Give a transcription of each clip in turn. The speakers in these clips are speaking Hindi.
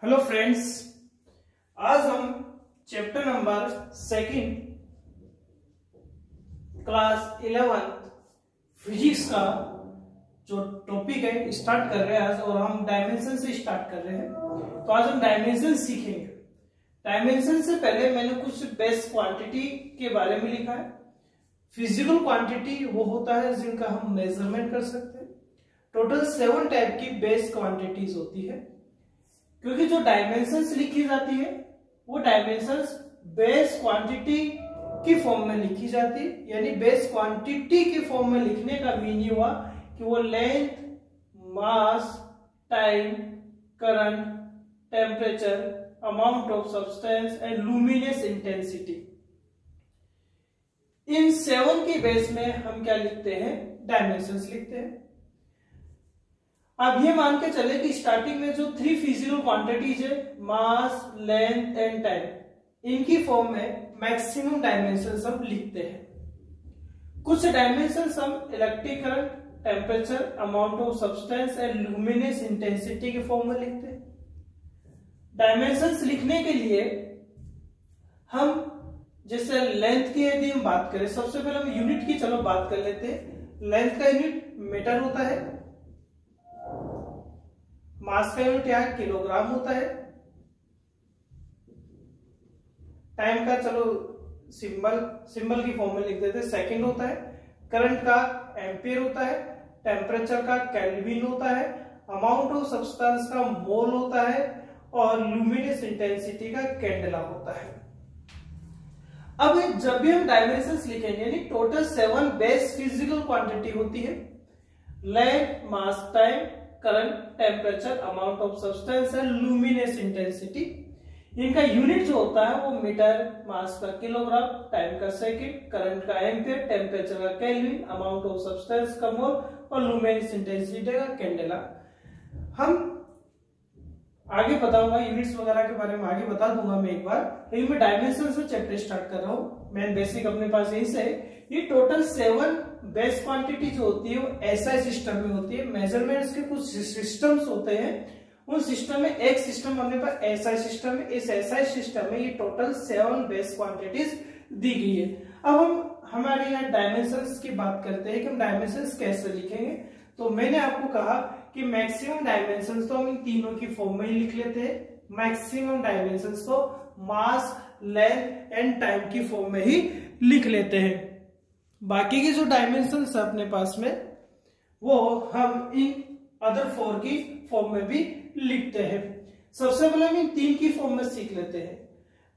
हेलो फ्रेंड्स, आज हम चैप्टर नंबर 2 क्लास 11 फिजिक्स का जो टॉपिक है स्टार्ट कर रहे हैं आज। और हम डायमेंशन से स्टार्ट कर रहे हैं। तो आज हम डायमेंशन सीखेंगे। डायमेंशन से पहले मैंने कुछ बेस क्वांटिटी के बारे में लिखा है। फिजिकल क्वांटिटी वो होता है जिनका हम मेजरमेंट कर सकते हैं। टोटल 7 टाइप की बेस क्वांटिटीज होती है। क्योंकि जो डायमेंशंस लिखी जाती है वो डायमेंशंस बेस क्वांटिटी की फॉर्म में लिखी जाती है। यानी बेस क्वांटिटी की फॉर्म में लिखने का मीनिंग हुआ कि वो length, mass, time, current, temperature, amount of substance and luminous intensity, in 7 की बेस में हम क्या लिखते हैं? डायमेंशंस लिखते हैं। अब ये मान के चले कि स्टार्टिंग में जो 3 फिजिकल क्वांटिटीज है, मास, लेंथ एंड टाइम, इनकी फॉर्म में मैक्सिमम डायमेंशंस हम लिखते हैं। कुछ डायमेंशंस हम electric current, temperature, amount of substance and luminous intensity के फॉर्म में लिखते हैं। डायमेंशंस लिखने के लिए हम जैसे लेंथ की यदि हम बात करें, सबसे पहले हम यूनिट की चलो बात कर लेते हैं। लेंथ का यूनिट मीटर होता है, मास का यूनिट यहाँ किलोग्राम होता है, टाइम का चलो सिंबल की फॉर्म में लिख देते हैं, सेकंड होता है, करंट का एम्पियर होता है, टेम्परेचर का केल्विन होता है, अमाउंट ऑफ सब्सटेंस का मोल होता है और लुमिनस इंटेंसिटी का कैंडेला होता है। अब जब भी हम डायमेंशंस लिखेंगे यानी टोटल 7 बेस फिजिकल क्वांटिटी होती है, length, mass, time, current, temperature, amount of substance and luminous intensity. इनका यूनिट जो होता है वो मीटर, मास का किलोग्राम, टाइम का सेकंड, करंट का एम्पियर, टेम्परेचर का केल्विन, अमाउंट ऑफ सब्सटेंस का मोल और लुमिनस इंटेंसिटी का कैंडेला। हम आगे बताऊंगा यूनिट्स वगैरह के बारे में, आगे बता दूंगा मैं एक बार, लेकिन मैं डायमेंशन से चैप्टर स्टार्ट कर रहा हूं। मेन बेसिक अपने पास यही से है। ये टोटल 7 बेस क्वांटिटी जो होती है वो एसआई सिस्टम में होती है। मेजरमेंट्स के कुछ सिस्टम्स होते हैं, उन सिस्टम में एक सिस्टम अपने पास एसआई सिस्टम है। इस एसआई सिस्टम में ये टोटल 7 बेस क्वांटिटीज दी गई है। अब हम हमारे यहाँ डायमेंशंस की बात करते हैं कि हम डायमेंशंस कैसे लिखेंगे। तो मैंने आपको कहा कि मैक्सिमम डायमेंशंस तो हम इन तीनों की फॉर्म में ही लिख लेते हैं। मैक्सिमम डायमेंशंस तो मास, लेंथ एंड टाइम की फॉर्म में ही लिख लेते हैं। बाकी की जो डायमेंशंस है अपने पास में वो हम इन अदर 4 की फॉर्म में भी लिखते हैं। सबसे पहले हम इन 3 की फॉर्म में सीख लेते हैं।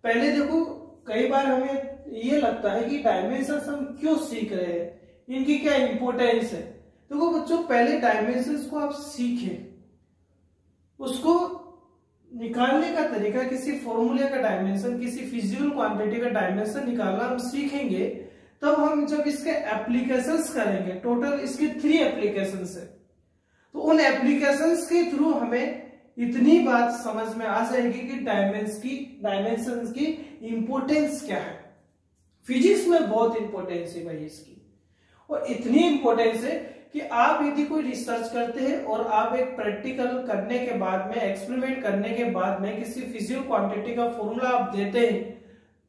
पहले देखो, कई बार हमें ये लगता है कि डायमेंशंस हम क्यों सीख रहे हैं, इनकी क्या इंपॉर्टेंस है। देखो बच्चों, पहले डायमेंशंस को आप सीखें, उसको निकालने का तरीका, किसी फॉर्मूले का डायमेंशन, किसी फिजिकल क्वांटिटी का डायमेंशन निकालना हम सीखेंगे, तब हम जब इसके एप्लीकेशंस करेंगे, टोटल इसकी 3 एप्लीकेशंस है, तो उन एप्लीकेशंस के थ्रू हमें इतनी बात समझ में आ जाएगी कि डायमेंशंस की इंपॉर्टेंस क्या है। फिजिक्स में बहुत इंपॉर्टेंस है भाई इसकी, और इतनी इंपॉर्टेंस है कि आप यदि कोई रिसर्च करते हैं और आप एक प्रैक्टिकल करने के बाद में, एक्सपेरिमेंट करने के बाद में किसी फिजिकल क्वांटिटी का फॉर्मूला आप देते हैं,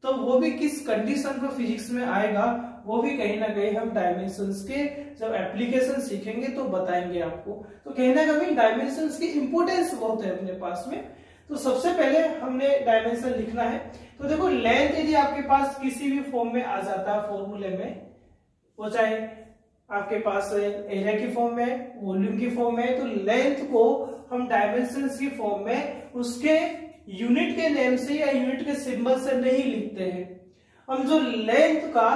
तो वो भी किस कंडीशन पर फिजिक्स में आएगा, वो भी कहीं ना कहीं हम डायमेंशंस के जब एप्लीकेशन सीखेंगे तो बताएंगे आपको। तो कहीं ना कहीं डायमेंशंस की इंपॉर्टेंस बहुत है अपने पास में। तो सबसे पहले हमने डायमेंशन लिखना है। तो देखो, लेंथ यदि आपके पास किसी भी फॉर्म में आ जाता है फॉर्मूले में, वो चाहे आपके पास एरिया की फॉर्म में, वॉल्यूम की फॉर्म में, तो लेंथ को हम डायमेंशंस की फॉर्म में उसके यूनिट के नेम से या यूनिट के सिंबल से नहीं लिखते हैं। हम जो लेंथ का,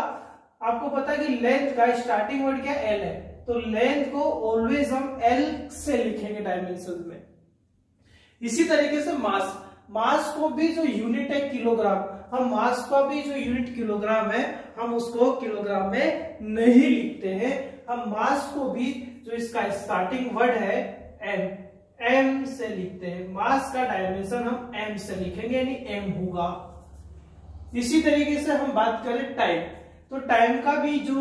आपको पता है कि लेंथ का स्टार्टिंग वर्ड क्या एल है, तो लेंथ को ऑलवेज हम एल से लिखेंगे डायमेंशन में। इसी तरीके से मास को भी जो यूनिट है किलोग्राम, हम मास का भी जो यूनिट किलोग्राम है हम उसको किलोग्राम में नहीं लिखते हैं। हम मास को भी जो इसका स्टार्टिंग वर्ड है एम से लिखते हैं। मास का डायमेंशन हम एम से लिखेंगे, यानी एम होगा। इसी तरीके से हम बात करें टाइम, तो टाइम का भी जो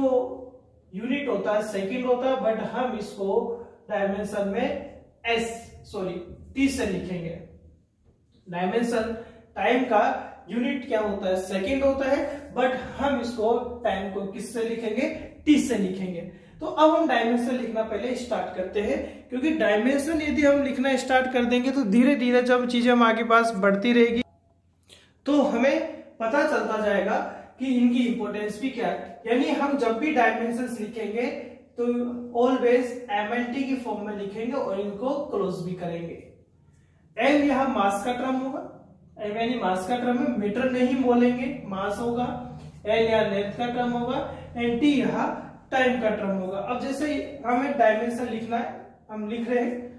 यूनिट होता है सेकंड होता है, बट हम इसको डायमेंशन में टी से लिखेंगे। डायमेंशन टाइम का यूनिट क्या होता है, सेकंड होता है, बट हम इसको टाइम को किससे लिखेंगे, टी से लिखेंगे। तो अब हम डायमेंशन लिखना पहले स्टार्ट करते हैं, क्योंकि डायमेंशन यदि हम लिखना स्टार्ट कर देंगे तो धीरे धीरे जब चीजें हमारे पास बढ़ती रहेगी तो हमें पता चलता जाएगा कि इनकी इंपॉर्टेंस भी क्या है। यानी हम जब भी डायमेंशंस लिखेंगे तो ऑलवेज एमएलटी की फॉर्म में लिखेंगे और इनको क्लोज भी करेंगे। एम यहाँ मास का टर्म होगा, एम यानी मास का टर्म है, मीटर नहीं बोलेंगे, मास होगा। एल यहाँ लेंथ का टर्म होगा, एंड टी यहाँ टाइम का टर्म होगा। अब जैसे हमें डायमेंशन लिखना है, हम लिख रहे हैं,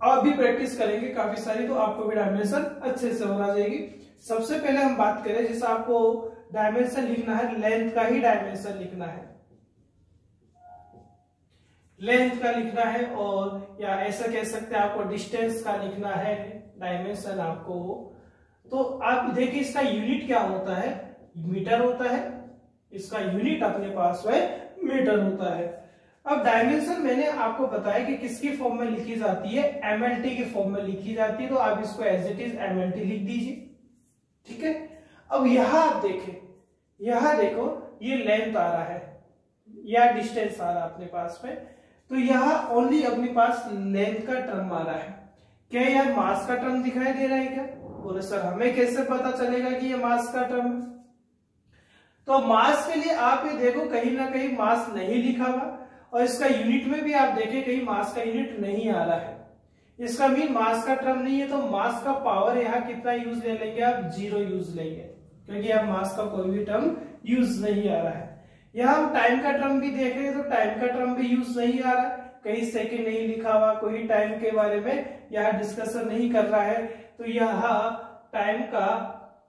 आप भी प्रैक्टिस करेंगे काफी सारी, तो आपको भी डायमेंशन अच्छे से हो जाएगी। सबसे पहले हम बात करें, जैसे आपको डायमेंशन लिखना है, लेंथ का ही डायमेंशन लिखना है, लेंथ का लिखना है, और या ऐसा कह सकते हैं आपको डिस्टेंस का लिखना है डायमेंशन आपको। तो आप देखिए इसका यूनिट क्या होता है, मीटर होता है, इसका यूनिट अपने पास है मीटर होता है। अब डायमेंशन मैंने आपको बताया कि किसकी फॉर्म में लिखी जाती है, एमएलटी की फॉर्म में लिखी जाती है, तो आप इसको एज इट इज एमएलटी लिख दीजिए, ठीक है। अब यहां आप देखें, यहां देखो ये लेंथ आ रहा है या डिस्टेंस आ रहा है अपने पास में, तो यहां ओनली अपने पास लेंथ का टर्म आ रहा है। क्या यार मास का टर्म दिखाई दे रहा है क्या? बोले सर हमें कैसे पता चलेगा कि ये मास का टर्म है? तो मास के लिए आप ये देखो कहीं ना कहीं मास नहीं लिखा हुआ, और इसका यूनिट में भी आप देखें कहीं मास का यूनिट नहीं आ रहा है। इसका मीन मास का टर्म नहीं है, तो मास का पावर यहाँ कितना यूज ले लेंगे आप, 0 यूज लेंगे, क्योंकि अब मास का कोई भी टर्म यूज नहीं आ रहा है। यहाँ हम टाइम का टर्म भी देख रहे हैं, तो टाइम का टर्म भी यूज नहीं आ रहा है, कहीं सेकंड नहीं लिखा हुआ, कोई टाइम के बारे में यहाँ डिस्कशन नहीं कर रहा है, तो यहाँ टाइम का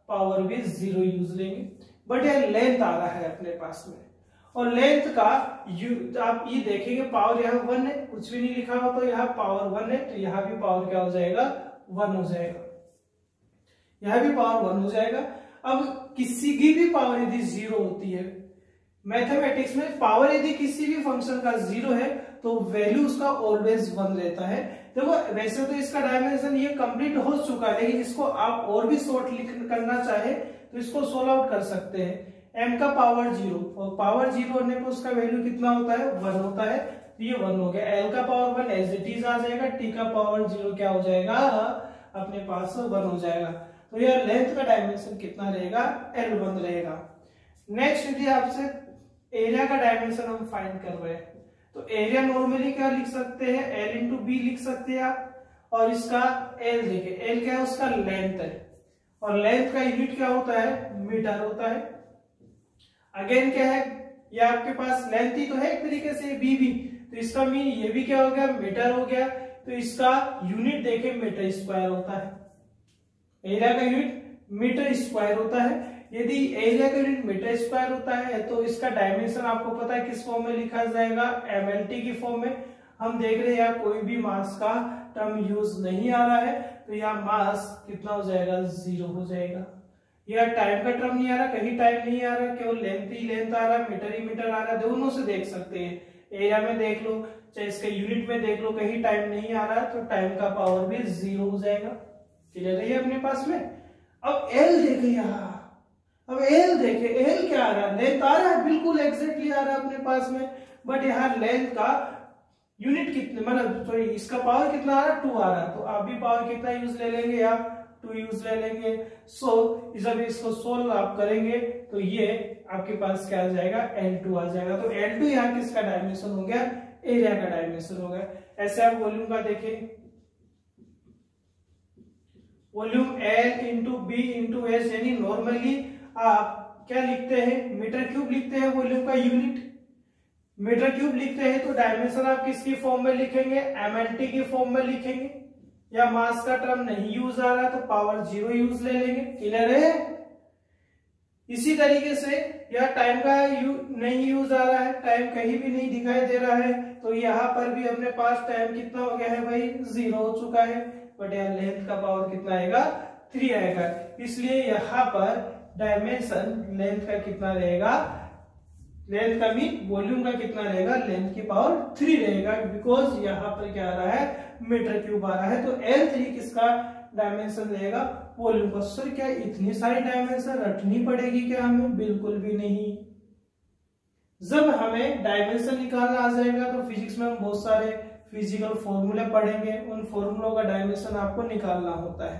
पावर भी 0 यूज लेंगे। बट यह लेंथ आ रहा है अपने पास में, और लेंथ का आप ये देखेंगे पावर यहाँ 1 है, कुछ भी नहीं लिखा हुआ, तो यहाँ पावर 1 है, तो यहाँ भी पावर क्या हो जाएगा, 1 हो जाएगा, यहाँ भी पावर 1 हो जाएगा। अब किसी की भी पावर यदि 0 होती है, मैथमेटिक्स में पावर यदि किसी भी फंक्शन का 0 है तो वैल्यू उसका ऑलवेज 1 रहता है। देखो वैसे तो इसका डायमेंशन ये कंप्लीट हो चुका है, लेकिन इसको आप और भी शॉर्ट करना चाहे तो इसको सोल्व आउट कर सकते हैं। m का पावर 0, और पावर 0 होने पर उसका वैल्यू कितना होता है, 1 होता है, तो ये 1 हो गया। l का पावर 1 एज इट इज आ जाएगा, t का पावर 0 क्या हो जाएगा, अपने पास 1 हो जाएगा। तो यह लेंथ का डायमेंशन कितना रहेगा, L1 रहेगा। नेक्स्ट यदि आपसे एरिया का डायमेंशन हम फाइंड कर रहे हैं, तो एरिया नॉर्मली क्या लिख सकते हैं, L इंटू बी लिख सकते हैं आप, और इसका L देखिए, L क्या है, उसका लेंथ है, और लेंथ का यूनिट क्या होता है, मीटर होता है। अगेन क्या है, ये आपके पास लेंथ ही तो है एक तरीके से, बी भी, तो इसका मीन ये भी क्या हो गया, मीटर हो गया, तो इसका यूनिट देखें मीटर स्क्वायर होता है, एरिया का यूनिट मीटर स्क्वायर होता है। यदि एरिया का यूनिट मीटर स्क्वायर होता है तो इसका डायमेंशन आपको पता है किस फॉर्म में लिखा जाएगा, एमएलटी की फॉर्म में। हम देख रहे हैं यहाँ कोई भी मास का टर्म यूज नहीं आ रहा है, तो यहाँ मास कितना हो जाएगा, 0 हो जाएगा। यहाँ टाइम का टर्म नहीं आ रहा, कहीं टाइम नहीं आ रहा, केवल लेंथ ही लेंथ आ रहा है, मीटर ही मीटर आ रहा है, दोनों से देख सकते हैं। एरिया में देख लो चाहे इसके यूनिट में देख लो, कहीं टाइम नहीं आ रहा, तो टाइम का पावर भी 0 हो जाएगा। क्लियर है अपने पास में। अब एल देखे यहाँ, अब एल देखे, एल क्या आ रहा है, लेंथ आ रहा है, बिल्कुल एग्जैक्टली आ रहा है अपने पास में, बट यहाँ लेंथ का यूनिट कितने, मतलब सॉरी इसका पावर कितना आ रहा है, 2 आ रहा है, तो आप भी पावर कितना यूज ले लेंगे, आप 2 यूज ले लेंगे। सो जब इसको सोल्व आप करेंगे तो ये आपके पास क्या आ जाएगा, L2 आ जाएगा। तो L2 यहाँ किसका डायमेंशन हो गया, एरिया का डायमेंशन हो गया। ऐसे आप वॉल्यूम का देखें, volume L into B into S, यानी नॉर्मली आप क्या लिखते हैं, मीटर क्यूब लिखते हैं वॉल्यूम का यूनिट, मीटर क्यूब लिखते हैं, तो डायमेंशन आप किसकी फॉर्म में लिखेंगे, एमएलटी की फॉर्म में लिखेंगे। या मास का टर्म नहीं यूज आ रहा तो पावर 0 यूज ले लेंगे। क्लियर है। इसी तरीके से यह टाइम का नहीं यूज आ रहा है, टाइम कहीं भी नहीं दिखाई दे रहा है, तो यहाँ पर भी अपने पास टाइम कितना हो गया है भाई, 0 हो चुका है, बट यहाँ लेंथ का पावर कितना आएगा, 3 आएगा। इसलिए यहाँ पर डायमेंशन लेंथ का कितना रहेगा, लेंथ का मीन वॉल्यूम का कितना रहेगा, लेंथ की पावर 3 रहेगा, बिकॉज यहाँ पर क्या आ रहा है, मीटर क्यूब आ रहा है। तो L3 किसका डायमेंशन रहेगा वॉल्यूम का। सर क्या इतनी सारी डायमेंशन रटनी पड़ेगी क्या हमें? बिल्कुल भी नहीं। जब हमें डायमेंशन निकालना आ जाएगा तो फिजिक्स में हम बहुत सारे फिजिकल फॉर्मूले पढ़ेंगे, उन फॉर्मूलों का डायमेंशन आपको निकालना होता है।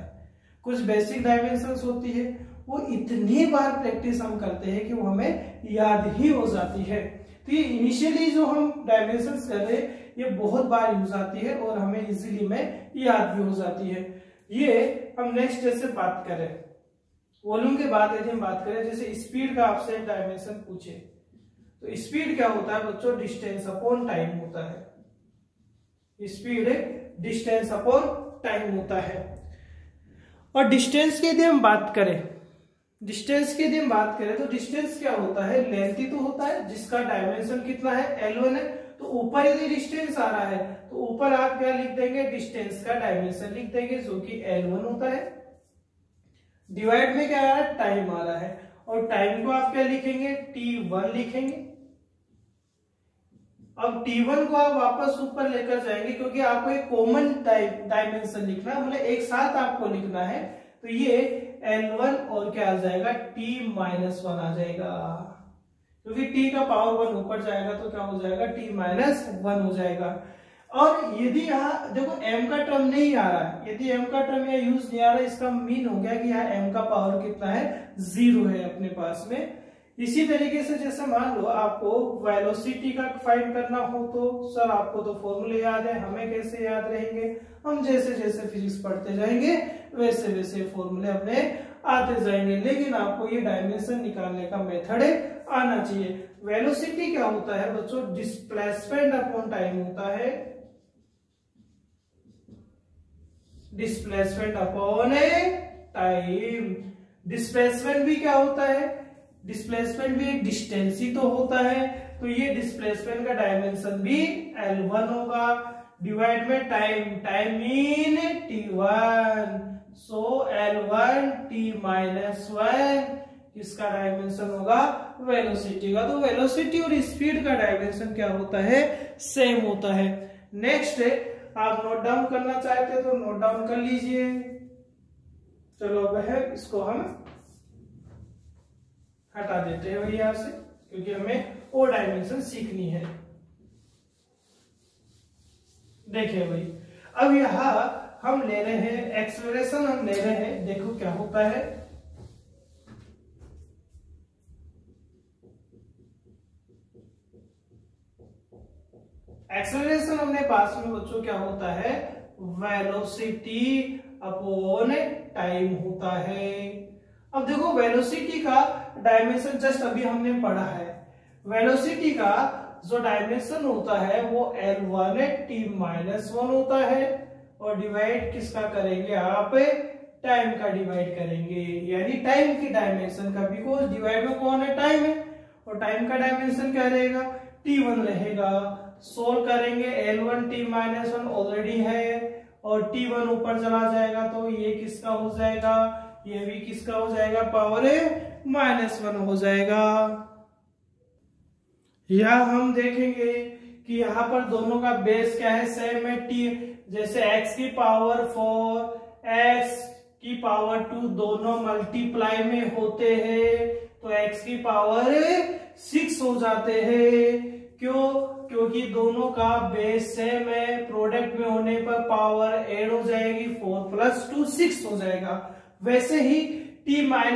कुछ बेसिक डायमेंशंस होती है, वो इतनी बार प्रैक्टिस हम करते हैं कि वो हमें याद ही हो जाती है। तो ये इनिशियली जो हम डायमेंशंस कर रहे हैं ये बहुत बार यूज आती है और हमें इजीली में याद भी हो जाती है। ये हम नेक्स्ट जैसे बात करें वॉल्यूम के बाद, यदि हम बात करें जैसे स्पीड का आपसे डायमेंशन पूछे तो स्पीड क्या होता है बच्चों? डिस्टेंस अपॉन टाइम होता है। स्पीड डिस्टेंस अपॉन टाइम होता है। और डिस्टेंस की यदि हम बात करें तो डिस्टेंस क्या होता है? लेंथ ही तो होता है जिसका डायमेंशन कितना है? L1 है। तो ऊपर यदि डिस्टेंस आ रहा है तो ऊपर आप क्या लिख देंगे? डिस्टेंस का डायमेंशन लिख देंगे जो कि L1 होता है। डिवाइड में क्या आ रहा है? टाइम आ रहा है। और टाइम को आप क्या लिखेंगे? T1 लिखेंगे। अब T1 को आप वापस ऊपर लेकर जाएंगे क्योंकि आपको एक कॉमन डायमेंशन लिखना है, मतलब एक साथ आपको लिखना है। तो ये L1 और क्या आ जाएगा? T-1 आ जाएगा, क्योंकि T का पावर 1 ऊपर जाएगा तो क्या हो जाएगा? T-1 हो जाएगा। और यदि यहाँ देखो m का टर्म नहीं आ रहा है, यदि m का टर्म यहाँ यूज नहीं आ रहा है, इसका मीन हो गया कि यहाँ m का पावर कितना है? 0 है अपने पास में। इसी तरीके से जैसे मान लो आपको वेलोसिटी का फाइंड करना हो तो सर आपको तो फॉर्मूले याद है, हमें कैसे याद रहेंगे? हम जैसे जैसे फिजिक्स पढ़ते जाएंगे वैसे वैसे फॉर्मूले अपने आते जाएंगे, लेकिन आपको ये डायमेंशन निकालने का मेथड आना चाहिए। वेलोसिटी क्या होता है बच्चों? डिस्प्लेसमेंट अपॉन टाइम होता है। Displacement upon time. डिस्प्लेसमेंट भी क्या होता है? डिस्प्लेसमेंट भी एक डिस्टेंस ही तो होता है, तो ये डिस्प्लेसमेंट का डायमेंशन भी L1 होगा। डिवाइड में टाइम मीन T1, सो L1 T-1 किसका डायमेंशन होगा? वेलोसिटी का। तो वेलोसिटी और स्पीड का डायमेंशन क्या होता है? सेम होता है। नेक्स्ट आप नोट डाउन करना चाहते हैं तो नोट डाउन कर लीजिए। चलो अब है इसको हम हटा देते हैं भाई यहाँ से, क्योंकि हमें और डायमेंशन सीखनी है। देखिए भाई अब यहाँ हम ले रहे हैं एक्सेलरेशन, हम ले रहे हैं, देखो क्या होता है। एक्सेलरेशन अपने पास में बच्चों क्या होता है? वेलोसिटी अपॉन टाइम होता है। अब देखो वेलोसिटी का डायमेंशन जस्ट अभी हमने पढ़ा है। वेलोसिटी का जो डायमेंशन होता है वो L1 T-1 होता है, और डिवाइड किसका करेंगे आप? टाइम का डिवाइड करेंगे, यानी टाइम की डायमेंशन का, बिकॉज डिवाइड में कौन है? टाइम है, और टाइम का डायमेंशन क्या रहेगा? T1 रहेगा। सोल्व करेंगे, L1 T-1 ऑलरेडी है और T1 ऊपर चला जाएगा तो ये किसका हो जाएगा? ये भी किसका हो जाएगा? पावर -1 हो जाएगा। यह हम देखेंगे कि यहाँ पर दोनों का बेस क्या है? सेम है। T जैसे x की पावर 4 x की पावर 2 दोनों मल्टीप्लाई में होते हैं तो x की पावर 6 हो जाते हैं। क्यों? क्योंकि दोनों का बेस सेम है, प्रोडक्ट में होने पर पावर ऐड हो जाएगी, 4 + 2 6 हो जाएगा। वैसे ही T-1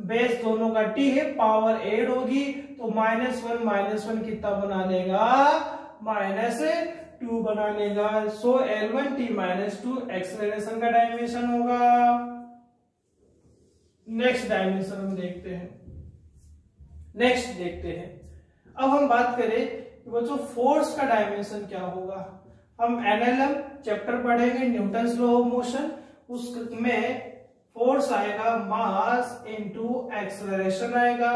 बेस दोनों का T है, पावर ऐड होगी तो -1 कितना बना लेगा? -2 बना लेगा। सो L1 T-2 एक्सेलरेशन का डायमेंशन होगा। नेक्स्ट डायमेंशन हम देखते हैं। अब हम बात करें बच्चों फोर्स का डायमेंशन क्या होगा। हम NLM चैप्टर पढ़ेंगे, न्यूटन्स लॉ ऑफ मोशन, उसमें फोर्स आएगा मास इनटू एक्सेलरेशन आएगा,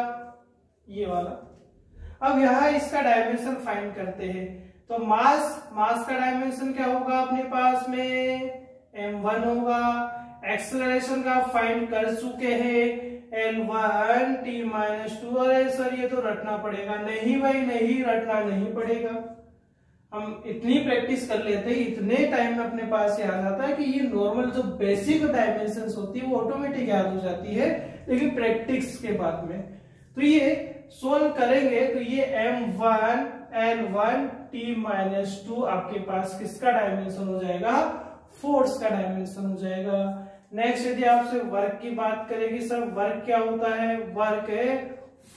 ये वाला। अब यहाँ इसका डायमेंशन फाइंड करते हैं तो मास का डायमेंशन क्या होगा अपने पास में? m1 होगा। एक्सेलरेशन का फाइंड कर चुके हैं, L1 T-2। अरे सर ये तो रटना पड़ेगा। नहीं भाई नहीं, रटना नहीं पड़ेगा। हम इतनी प्रैक्टिस कर लेते हैं, इतने टाइम में अपने पास याद आता है कि ये नॉर्मल जो बेसिक डायमेंशंस होती है वो ऑटोमेटिक याद हो जाती है, लेकिन प्रैक्टिस के बाद में। तो ये सोल्व करेंगे तो ये m1 L1 T-2 आपके पास किसका डायमेंशन हो जाएगा, फोर्स का डायमेंशन हो जाएगा। नेक्स्ट यदि आपसे वर्क की बात करेगी सर, वर्क क्या होता है, वर्क है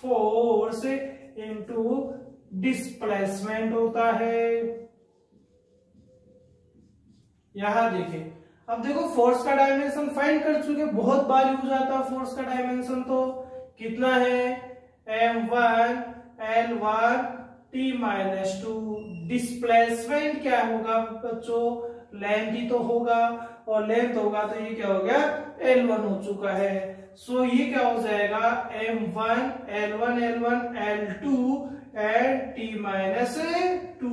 फोर्स इनटू डिस्प्लेसमेंट होता है। यहां देखिए, अब देखो फोर्स का डायमेंशन फाइंड कर चुके, बहुत बार यूज आता है फोर्स का डायमेंशन, तो कितना है m1 L1 T-2। डिस्प्लेसमेंट क्या होगा बच्चों, लेंथ ही तो होगा, और लेंथ होगा तो ये क्या हो गया L1 हो चुका है। सो ये क्या हो जाएगा m1 L1 L2 and T-2।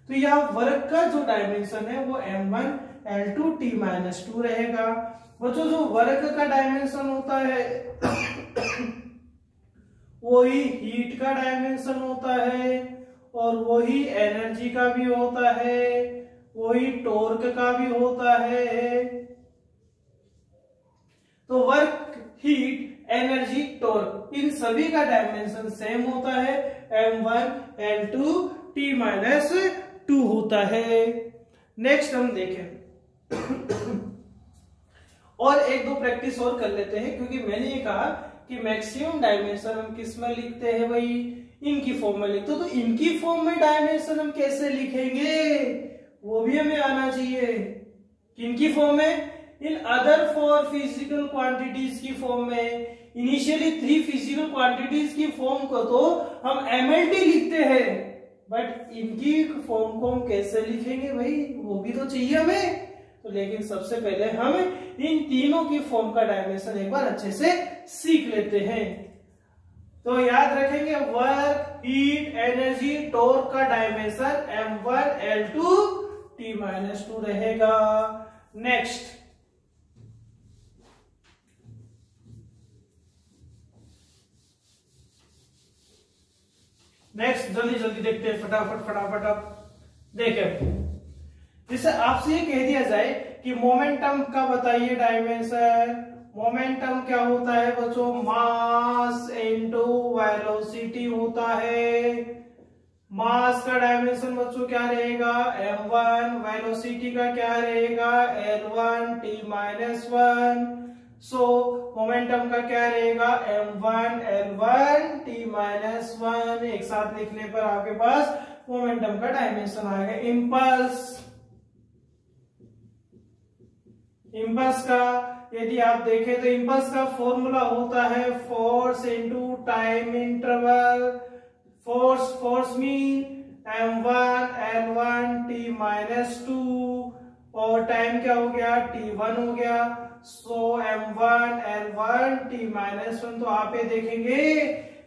तो यहाँ वर्क का जो डायमेंशन है वो m1 L2 T-2 रहेगा। बच्चों जो वर्क का डायमेंशन होता है वही हीट का डायमेंशन होता है, और वही एनर्जी का भी होता है, वही टॉर्क का भी होता है। तो वर्क, हीट, एनर्जी, टॉर्क, इन सभी का डायमेंशन सेम होता है, m1 L2 T-2 होता है। नेक्स्ट हम देखें और एक दो प्रैक्टिस और कर लेते हैं, क्योंकि मैंने ये कहा कि मैक्सिमम डायमेंशन हम किस में लिखते हैं भाई, इनकी फॉर्म में लिखते, तो इनकी फॉर्म में डायमेंशन हम कैसे लिखेंगे वो भी हमें आना चाहिए। किनकी फॉर्म में, इन अदर 4 फिजिकल क्वांटिटीज की फॉर्म में। इनिशियली 3 फिजिकल क्वांटिटीज की फॉर्म को तो हम MLT लिखते हैं, बट इनकी फॉर्म को हम कैसे लिखेंगे भाई, वो भी तो चाहिए हमें। तो लेकिन सबसे पहले हम इन तीनों की फॉर्म का डायमेंशन एक बार अच्छे से सीख लेते हैं। तो याद रखेंगे वर्क, हीट, एनर्जी, टॉर्क का डायमेंशन m1 L2 T-2 रहेगा। नेक्स्ट जल्दी जल्दी देखते हैं, फटाफट अब देखें। जैसे आपसे ये कह दिया जाए कि मोमेंटम का बताइए डायमेंशन, मोमेंटम क्या होता है बच्चों, मास इनटू वेलोसिटी होता है। मास का डायमेंशन बच्चों क्या रहेगा m1, वेलोसिटी का क्या रहेगा L1 T-1। सो मोमेंटम का क्या रहेगा m1 L1 T-1। एक साथ लिखने पर आपके पास मोमेंटम का डायमेंशन आएगा। इम्पल्स का यदि आप देखें तो इम्पल्स का फॉर्मूला होता है force into time interval. Force mean m1 L1 T-2 और टाइम क्या हो गया T1 हो गया। सो m1 L1 T-1। तो आप ये देखेंगे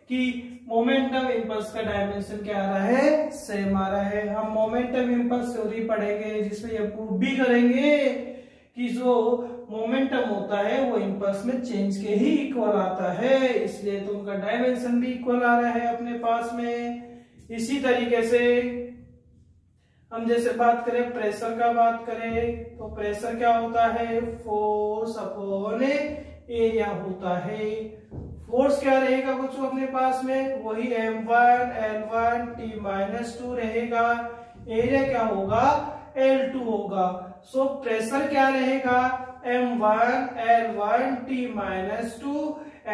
कि मोमेंटम इम्पल्स का डायमेंशन क्या आ रहा है, सेम आ रहा है। हम मोमेंटम इम्पल्स थ्योरी पढ़ेंगे जिसमें ये प्रूव भी करेंगे कि जो मोमेंटम होता है वो इम्पल्स में चेंज के ही इक्वल आता है, इसलिए तो उनका डायमेंशन भी इक्वल आ रहा है अपने पास में। इसी तरीके से हम जैसे बात करें प्रेशर का बात करें तो प्रेशर क्या होता है, फोर्स अपॉन एरिया होता है। फोर्स क्या रहेगा बच्चों अपने पास में, वही m1 L1 T-2 रहेगा। एरिया क्या होगा L2 होगा। सो प्रेशर क्या रहेगा m1 L1 T-2।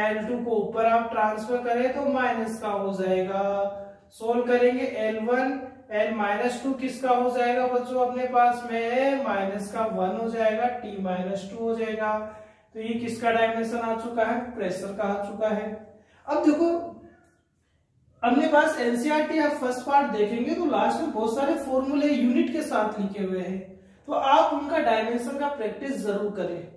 L2 को ऊपर आप ट्रांसफर करें तो माइनस का हो जाएगा। सोल्व करेंगे L1 L-2 किसका हो जाएगा बच्चों अपने पास में माइनस का 1 हो जाएगा, T-2 हो जाएगा। तो ये किसका डायमेंशन आ चुका है, प्रेशर का आ चुका है। अब देखो अपने पास एनसीईआरटी आप फर्स्ट पार्ट देखेंगे तो लास्ट में बहुत सारे फॉर्मूले यूनिट के साथ लिखे हुए हैं, तो आप उनका डायमेंशन का प्रैक्टिस जरूर करें।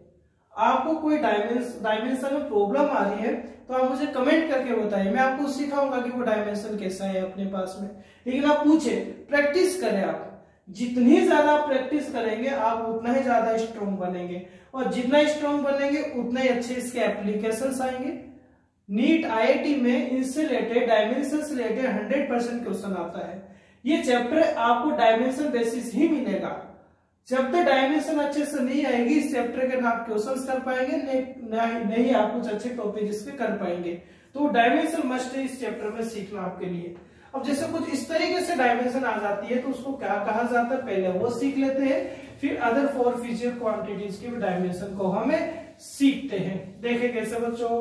आपको कोई डायमेंशन में प्रॉब्लम आ रही है तो आप मुझे कमेंट करके बताइए, मैं आपको सिखाऊंगा कि वो डायमेंशन कैसा है अपने पास में। लेकिन आप पूछे, प्रैक्टिस करें। आप जितनी ज्यादा प्रैक्टिस करेंगे आप उतना ही ज्यादा स्ट्रॉन्ग बनेंगे, और जितना स्ट्रॉन्ग बनेंगे उतना ही अच्छे इसके एप्लीकेशंस आएंगे। नीट IIT में इनसे रिलेटेड डायमेंशन से रिलेटेड 100% क्वेश्चन आता है। ये चैप्टर आपको डायमेंशन बेसिस ही मिलेगा। जब तक डायमेंशन अच्छे से नहीं आएगी इस चैप्टर के ना आप क्वेश्चंस कर पाएंगे, नहीं आप कुछ अच्छे टॉपिक इस पे कर पाएंगे। तो डायमेंशन मस्ट है इस चैप्टर में सीखना आपके लिए। अब जैसे कुछ इस तरीके से डायमेंशन आ जाती है तो उसको क्या कहा जाता है पहले वो सीख लेते हैं, फिर अदर 4 फिजिकल क्वांटिटीज की डायमेंशन को हमें सीखते हैं। देखें कैसे बच्चों,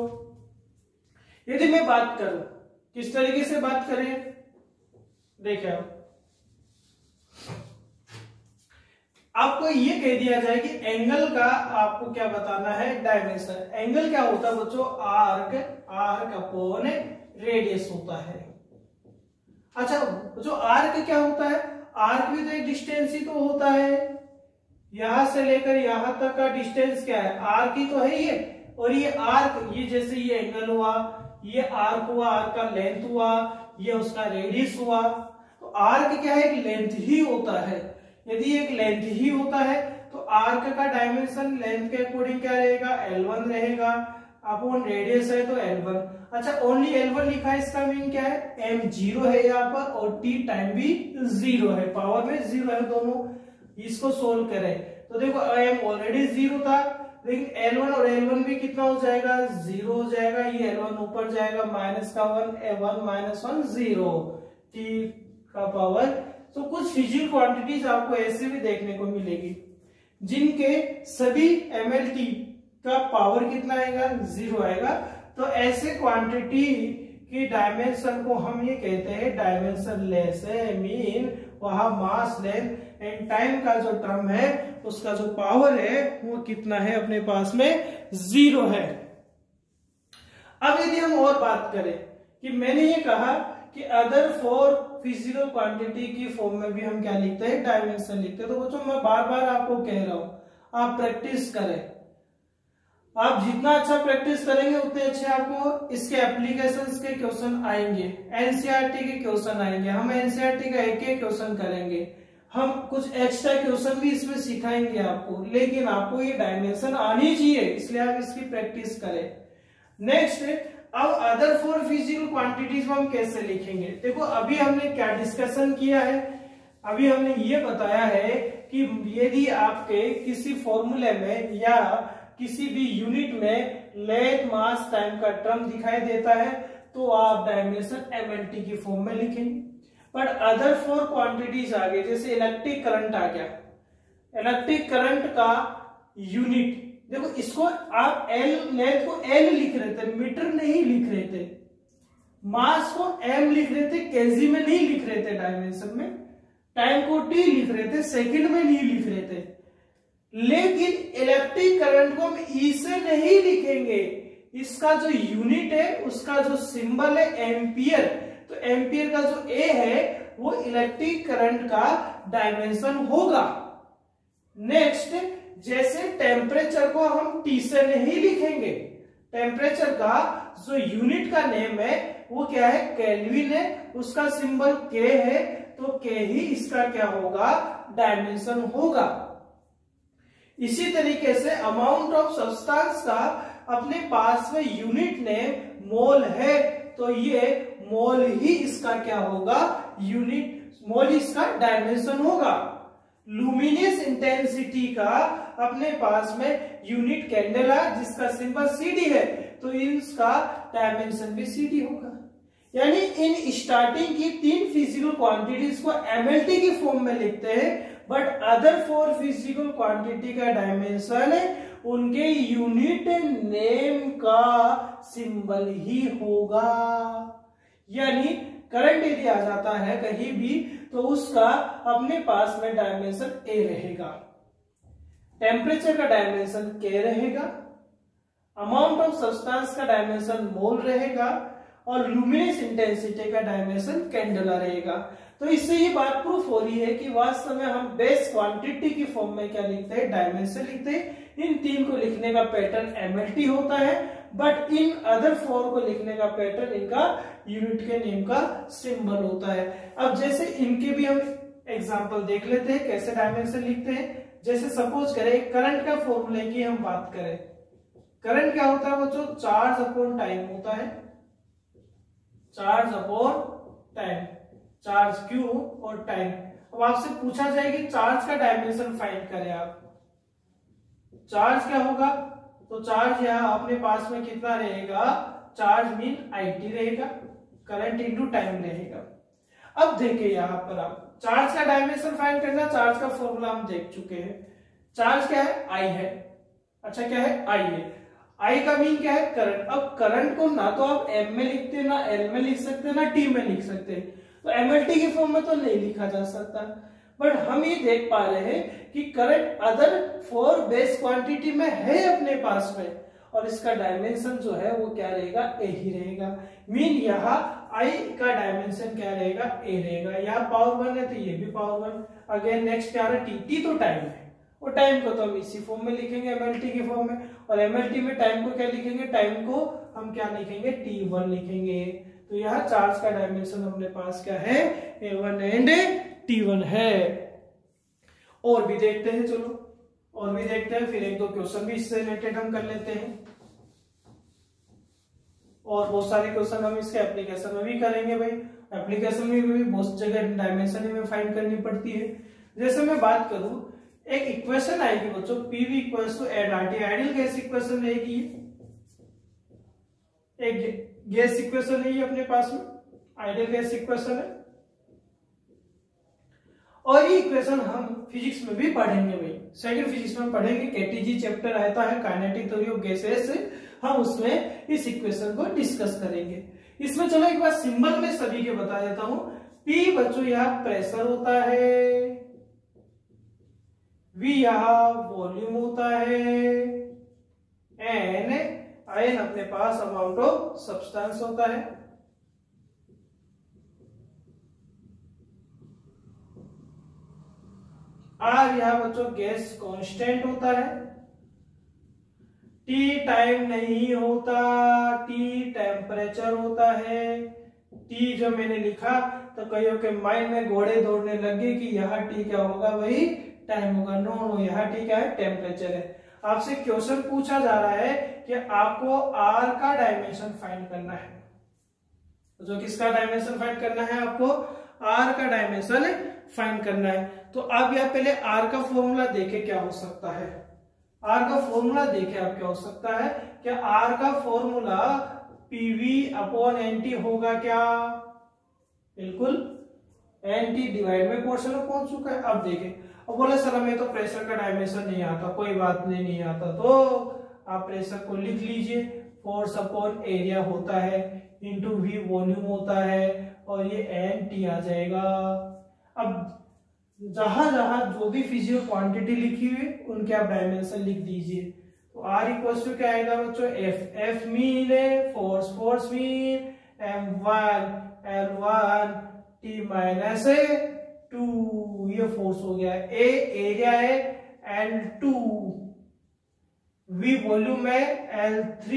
यदि मैं बात करूं किस तरीके से बात करें, देखिए आपको ये कह दिया जाए कि एंगल का आपको क्या बताना है डायमेंशन। एंगल क्या होता है बच्चों, आर्क अपॉन रेडियस होता है। अच्छा जो आर्क क्या होता है, आर्क भी तो एक डिस्टेंस ही तो होता है, यहां से लेकर यहां तक का डिस्टेंस क्या है, आर्क ही तो है ये। और ये आर्क, ये जैसे ये एंगल हुआ, ये आर्क हुआ, आर्क का लेंथ हुआ, ये उसका रेडियस हुआ। तो आर्क क्या है, एक लेंथ ही होता है। यदि एक लेंथ ही होता है तो आर्क का डायमेंशन लेंथ के अकॉर्डिंग क्या रहेगा, L1 रहेगा, अपॉन रेडियस है तो L1। अच्छा ओनली L1 लिखा है, इसका मीन क्या है, m 0 है यहाँ पर और t टाइम भी 0 है, पावर में 0 है दोनों। इसको सोल्व करें तो देखो m ऑलरेडी 0 था, लेकिन L1 और L1 भी कितना हो जाएगा, 0 हो जाएगा। ये L1 ऊपर जाएगा, माइनस का 1 माइनस 1 0 t का पावर। तो कुछ फिजिकल क्वांटिटीज आपको ऐसे भी देखने को मिलेगी जिनके सभी MLT का पावर कितना आएगा, 0 आएगा। तो ऐसे क्वांटिटी की डायमेंशन को हम ये कहते हैं डायमेंशन लेस है, मीन वहां मास लेंथ एंड टाइम का जो टर्म है उसका जो पावर है वो कितना है, अपने पास में 0 है। अब यदि हम और बात करें कि मैंने ये कहा कि अदर 4 फिजिकल क्वांटिटी की फॉर्म में भी हम क्या लिखते हैं, डायमेंशन लिखते हैं। तो बच्चों मैं बार बार आपको कह रहा हूं आप प्रैक्टिस करें, आप जितना अच्छा प्रैक्टिस करेंगे उतने अच्छे आपको इसके एप्लीकेशंस के क्वेश्चन आएंगे, एनसीईआरटी के क्वेश्चन आएंगे। हम एनसीईआरटी का एक क्वेश्चन करेंगे, हम कुछ एक्स्ट्रा क्वेश्चन भी इसमें सिखाएंगे आपको, लेकिन आपको ये डायमेंशन आनी चाहिए, इसलिए आप इसकी प्रैक्टिस करें। नेक्स्ट, अब अदर 4 फिजिकल क्वांटिटीज हम कैसे लिखेंगे। देखो अभी हमने क्या डिस्कशन किया है, अभी हमने ये बताया है कि यदि आपके किसी फॉर्मूले में या किसी भी यूनिट में लेंथ मास टाइम का टर्म दिखाई देता है तो आप डायमेंशन MLT की फॉर्म में लिखेंगे। पर अदर 4 क्वांटिटीज आ गए, जैसे इलेक्ट्रिक करंट आ गया, इलेक्ट्रिक करंट का यूनिट देखो, इसको आप लेंथ को L लिख रहे थे, मीटर नहीं लिख रहे थे, मास को M लिख रहे थे, केजी में नहीं लिख रहे थे डायमेंशन में, टाइम को T लिख रहे थे, सेकंड में नहीं लिख रहे थे। लेकिन इलेक्ट्रिक करंट को हम E से नहीं लिखेंगे, इसका जो यूनिट है उसका जो सिंबल है एम्पियर, तो एम्पियर का जो A है वो इलेक्ट्रिक करंट का डायमेंशन होगा। नेक्स्ट, जैसे टेम्परेचर को हम T से नहीं लिखेंगे, टेम्परेचर का जो यूनिट का नेम है वो क्या है, केल्विन है, उसका सिंबल K है, तो K ही इसका क्या होगा, डायमेंशन होगा। इसी तरीके से अमाउंट ऑफ सब्सटेंस का अपने पास में यूनिट नेम मोल है, तो ये मोल ही इसका क्या होगा, यूनिट मोल इसका डायमेंशन होगा। लुमिनियस इंटेंसिटी का अपने पास में यूनिट कैंडेला जिसका सिंबल CD है, तो इसका डायमेंशन भी CD होगा। यानी इन स्टार्टिंग की 3 फिजिकल क्वांटिटीज को MLT की फॉर्म में लिखते हैं, बट अदर 4 फिजिकल क्वांटिटी का डायमेंशन उनके यूनिट नेम का सिंबल ही होगा। यानी करंट यदि आ जाता है कहीं भी तो उसका अपने पास में डायमेंशन A रहेगा, टेम्परेचर का डायमेंशन K रहेगा, अमाउंट ऑफ सब्सटेंस का डायमेंशन मोल रहेगा और लुमिनस इंटेंसिटी का डायमेंशन कैंडेला रहेगा। तो इससे ये बात प्रूफ हो रही है कि वास्तव में हम बेस क्वांटिटी की फॉर्म में क्या लिखते हैं, डायमेंशन लिखते हैं। इन 3 को लिखने का पैटर्न MLT होता है, बट इन अदर 4 को लिखने का पैटर्न इनका यूनिट के नेम का सिंबल होता है। अब जैसे इनके भी हम एग्जांपल देख लेते हैं कैसे डायमेंशन लिखते हैं। जैसे सपोज करें करंट का फॉर्मूले की हम बात करें, करंट क्या होता है बच्चों, चार्ज अपॉन टाइम होता है, charge upon time. Charge Q और टाइम। अब आपसे पूछा जाए कि चार्ज का डायमेंशन फाइंड करें आप, चार्ज क्या होगा, तो चार्ज यहाँ अपने पास में कितना रहेगा, चार्ज मीन IT रहेगा, करंट इनटू टाइम रहेगा। अब देखिए यहाँ पर आप चार्ज का डायमेंशन फाइंड करना, चार्ज का फॉर्मूला हम देख चुके हैं। चार्ज क्या है, I है। अच्छा क्या है, I है। I का मीन क्या है, करंट। अब करंट को ना तो आप M में लिखते हैं, ना L में लिख सकते हैं, ना T में लिख सकते हैं, तो MLT के फॉर्म में तो नहीं लिखा जा सकता। बट हम ये देख पा रहे हैं कि करंट अदर 4 बेस क्वांटिटी में है अपने पास में, और इसका डायमेंशन जो है वो क्या रहेगा, A ही रहेगा। मीन यहाँ I का डायमेंशन क्या रहेगा, A रहेगा। यहाँ पावर 1 है तो ये भी पावर 1। अगेन नेक्स्ट क्या है, T तो टाइम है, और टाइम को तो हम इसी फॉर्म में लिखेंगे, MLT के फॉर्म में। और MLT में टाइम को क्या लिखेंगे, टाइम को हम क्या लिखेंगे, T1 लिखेंगे। तो यहाँ चार्ज का डायमेंशन अपने पास क्या है, A1 एंड T1 है। और भी देखते हैं, चलो और भी देखते हैं, फिर एक दो क्वेश्चन भी इससे रिलेटेड हम कर लेते हैं, और बहुत सारे क्वेश्चन हम इसके एप्लीकेशन में भी करेंगे भाई। एप्लीकेशन में भी बहुत जगह डायमेंशन में फाइंड करनी पड़ती है। जैसे मैं बात करूं, एक इक्वेशन आएगी बच्चों, PV equals to NRT, ideal gas equation रहेगी, एक गैस इक्वेशन है ये अपने पास में, आइडियल गैस इक्वेशन है। और ये इक्वेशन हम फिजिक्स में भी पढ़ेंगे भाई, सेकंड फिजिक्स में पढ़ेंगे, KTG चैप्टर आता है काइनेटिक थ्योरी ऑफ गैसेस, हम उसमें इस इक्वेशन को डिस्कस करेंगे। इसमें चलो एक बार सिंबल में सभी के बता देता हूं। P बच्चों यहाँ प्रेशर होता है, V यहाँ वॉल्यूम होता है, N आयन अपने पास अमाउंट ऑफ सब्सटेंस होता है, R यहाँ बच्चों गैस कांस्टेंट होता है, T टाइम नहीं होता, T टेम्परेचर होता है। T जो मैंने लिखा तो कईयों के माइंड में घोड़े दौड़ने लगे कि यहाँ T क्या होगा, वही टाइम होगा। नो नो, यहाँ T क्या है, टेम्परेचर है। आपसे क्वेश्चन पूछा जा रहा है कि आपको R का डायमेंशन फाइंड करना है, जो किसका डायमेंशन फाइंड करना है, आपको R का डायमेंशन फाइंड करना है। तो आप यहाँ पहले R का फॉर्मूला देखे क्या हो सकता है, R का फॉर्मूला देखे आप क्या हो सकता है, क्या R का फॉर्मूला PV अपॉन NT होगा क्या, बिल्कुल NT डिवाइड में पोर्शन में पहुंच चुका है। अब देखें, अब बोले सर हमें तो प्रेशर का डायमेंशन नहीं आता, कोई बात नहीं आता तो आप प्रेशर को लिख लीजिए, फोर्स अपॉन एरिया होता है इंटू V वॉल्यूम होता है, और ये NT आ जाएगा। अब जहां जहां जो भी फिजिकल क्वांटिटी लिखी हुई उनके आप डायमेंशन लिख दीजिए। तो R इक्वल्स टू क्या आएगा बच्चों, F मीन है force, force mean M1 L1 T minus 2, ये फोर्स हो गया। A एरिया है L2, V वॉल्यूम है L3,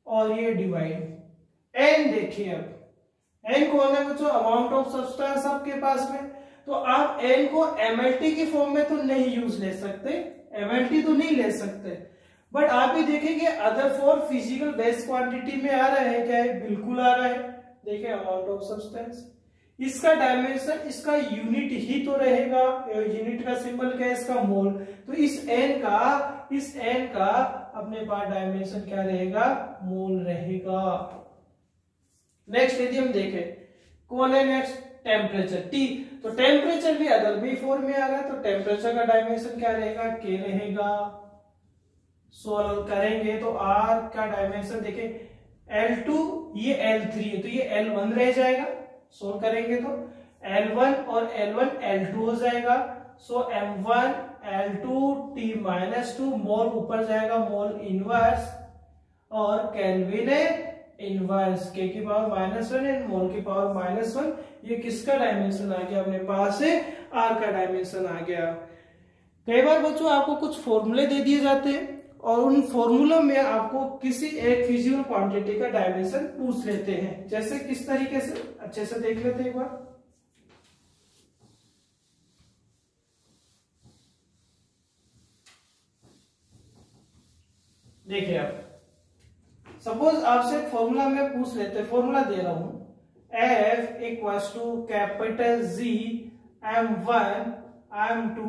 और ये डिवाइड। N देखिए, अब N कौन है बच्चों, अमाउंट ऑफ सब्सटेंस आपके पास में। तो आप N को MLT के फॉर्म में तो नहीं यूज ले सकते, MLT तो नहीं ले सकते, बट आप ये देखेंगे अदर 4 फिजिकल बेस क्वांटिटी में आ रहा है क्या है, बिल्कुल आ रहा है। देखिए अमाउंट ऑफ सब्सटेंस, इसका डायमेंशन, इसका यूनिट ही तो रहेगा, यूनिट का सिंबल क्या है, इसका मोल। तो इस N का अपने पास डायमेंशन क्या रहेगा, मोल रहेगा। नेक्स्ट यदि हम देखें, कौन है नेक्स्ट, टेम्परेचर T। तो टेम्परेचर भी अदर भी फॉर्म में आ रहा है, तो टेम्परेचर का डायमेंशन क्या रहेगा, K रहेगा। सोल्व करेंगे तो R का डायमेंशन देखिए L2, ये L3 है तो ये L1 रह जाएगा। सोल्व करेंगे तो L1 और L1 L2 हो जाएगा। सो M1 L2 T माइनस 2, मोल ऊपर जाएगा, मोल इनवर्स, और केल्विन इनवर्स, K की पावर -1 एंड मोल की पावर -1। ये किसका डायमेंशन आ गया अपने पास से, R का डायमेंशन आ गया। कई बार बच्चों आपको कुछ फॉर्मूले दे दिए जाते हैं, और उन फॉर्मूलों में आपको किसी एक फिजिकल क्वांटिटी का डायमेंशन पूछ लेते हैं। जैसे किस तरीके से, अच्छे से देख लेते हैं एक बार। देखिए आप, सपोज आपसे फॉर्मूला में पूछ लेते, फॉर्मूला दे रहा हूं F equals to capital Z M1 M2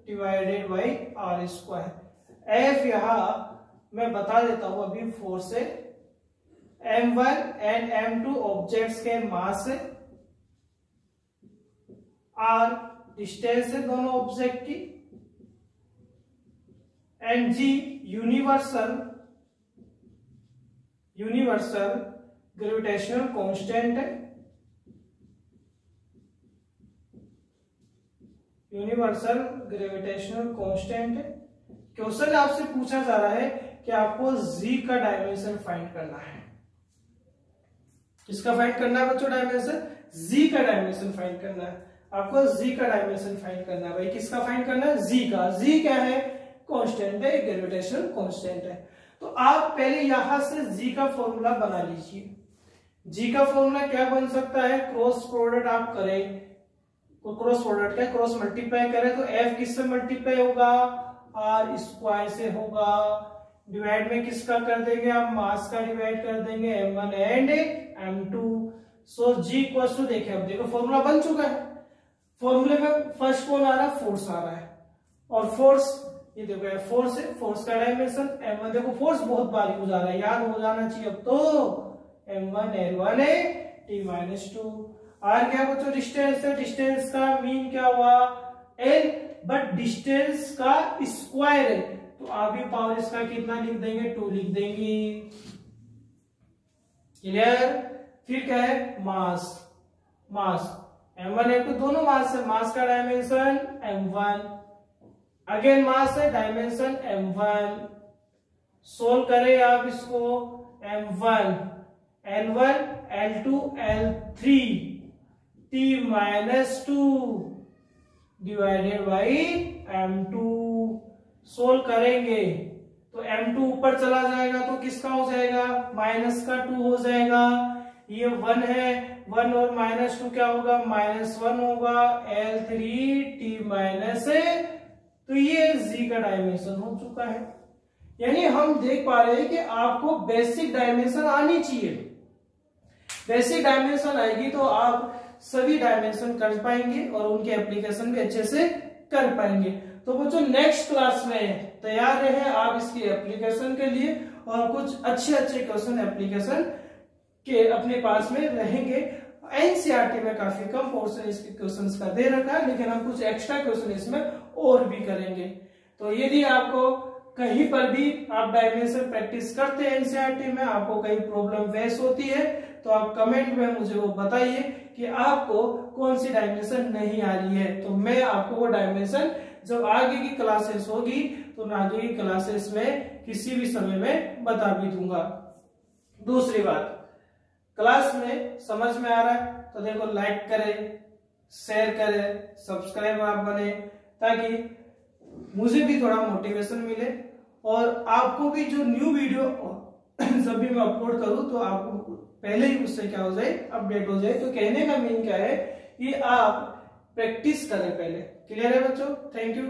divided by R square. F यहां मैं बता देता हूं अभी फोर्स से, M1 एंड M2 ऑब्जेक्ट्स के मास है, R डिस्टेंस है दोनों ऑब्जेक्ट की, and G universal gravitational constant है, यूनिवर्सल ग्रेविटेशनल कांस्टेंट है। क्वेश्चन आपसे पूछा जा रहा है कि आपको Z का डायमेंशन फाइंड करना है। किसका फाइंड करना है बच्चों? डायमेंशन Z का डायमेंशन फाइंड करना है आपको। Z का डायमेंशन फाइंड करना है भाई। किसका फाइंड करना है? Z का। Z क्या है? कांस्टेंट है, ग्रेविटेशनल कांस्टेंट है। तो आप पहले यहां से Z का फॉर्मूला बना लीजिए। G का फॉर्मूला क्या बन सकता है? क्रॉस प्रोडक्ट आप करें तो क्रॉस प्रोडक्ट क्या, क्रॉस मल्टीप्लाई करें तो F किससे मल्टीप्लाई होगा? R स्क्वायर से होगा। डिवाइड में किसका कर देंगे? आप मास का डिवाइड कर देंगे, M1 and M2। So G equals to, देखिए अब देखो फॉर्मूला बन चुका है। फॉर्मूले में फर्स्ट कौन आ रहा है? फोर्स आ रहा है। और फोर्स ये देखो फोर्स है, फोर्स का डायमेंशन M1। देखो फोर्स बहुत बार यूज आ रहा है, याद हो जाना चाहिए अब तो। M1 L1 है T-2। R क्या बच्चों? डिस्टेंस है। डिस्टेंस का मीन क्या हुआ? L, बट डिस्टेंस का स्क्वायर है तो आप भी पावर इसका कितना लिख देंगे? 2 लिख देंगे। क्लियर? फिर क्या है? मास। M1 M2 दोनों मास है। मास का डायमेंशन M1, अगेन मास है, डायमेंशन M1। सोल्व करें आप इसको, M1 L1 L2 L3 T-2 divided by M2। Solve करेंगे तो M2 ऊपर चला जाएगा तो किसका हो जाएगा? -2 हो जाएगा। ये 1 है, 1 और -2 क्या होगा? -1 होगा। L3 T- तो ये Z का डायमेंशन हो चुका है। यानी हम देख पा रहे हैं कि आपको बेसिक डायमेंशन आनी चाहिए। बेसिक डायमेंशन आएगी तो आप सभी डायमेंशन कर पाएंगे और उनके एप्लीकेशन भी अच्छे से कर पाएंगे। तो बच्चों नेक्स्ट क्लास में तैयार रहे आप इसकी एप्लीकेशन के लिए, और कुछ अच्छे क्वेश्चन एप्लीकेशन के अपने पास में रहेंगे। एनसीईआरटी में काफी कम पोर्शन इसके क्वेश्चंस का दे रखा है, लेकिन हम कुछ एक्स्ट्रा क्वेश्चन इसमें और भी करेंगे। तो यदि आपको कहीं पर भी आप डायमेंशन प्रैक्टिस करते हैं एनसीईआरटी में, आपको कहीं प्रॉब्लम फेस होती है तो आप कमेंट में मुझे वो बताइए कि आपको कौन सी डायमेंशन नहीं आ रही है। तो मैं आपको वो डायमेंशन जब आगे की क्लासेस होगी तो मैं आगे की क्लासेस में किसी भी समय में बता भी दूंगा। दूसरी बात, क्लास में समझ में आ रहा है तो देखो लाइक करें, शेयर करें, सब्सक्राइब आप बने, ताकि मुझे भी थोड़ा मोटिवेशन मिले और आपको भी जो न्यू वीडियो जब भी मैं अपलोड करूं तो आपको पहले ही उससे क्या हो जाए? अपडेट हो जाए। तो कहने का मीन क्या है? ये आप प्रैक्टिस करें पहले। क्लियर है बच्चों? Thank you.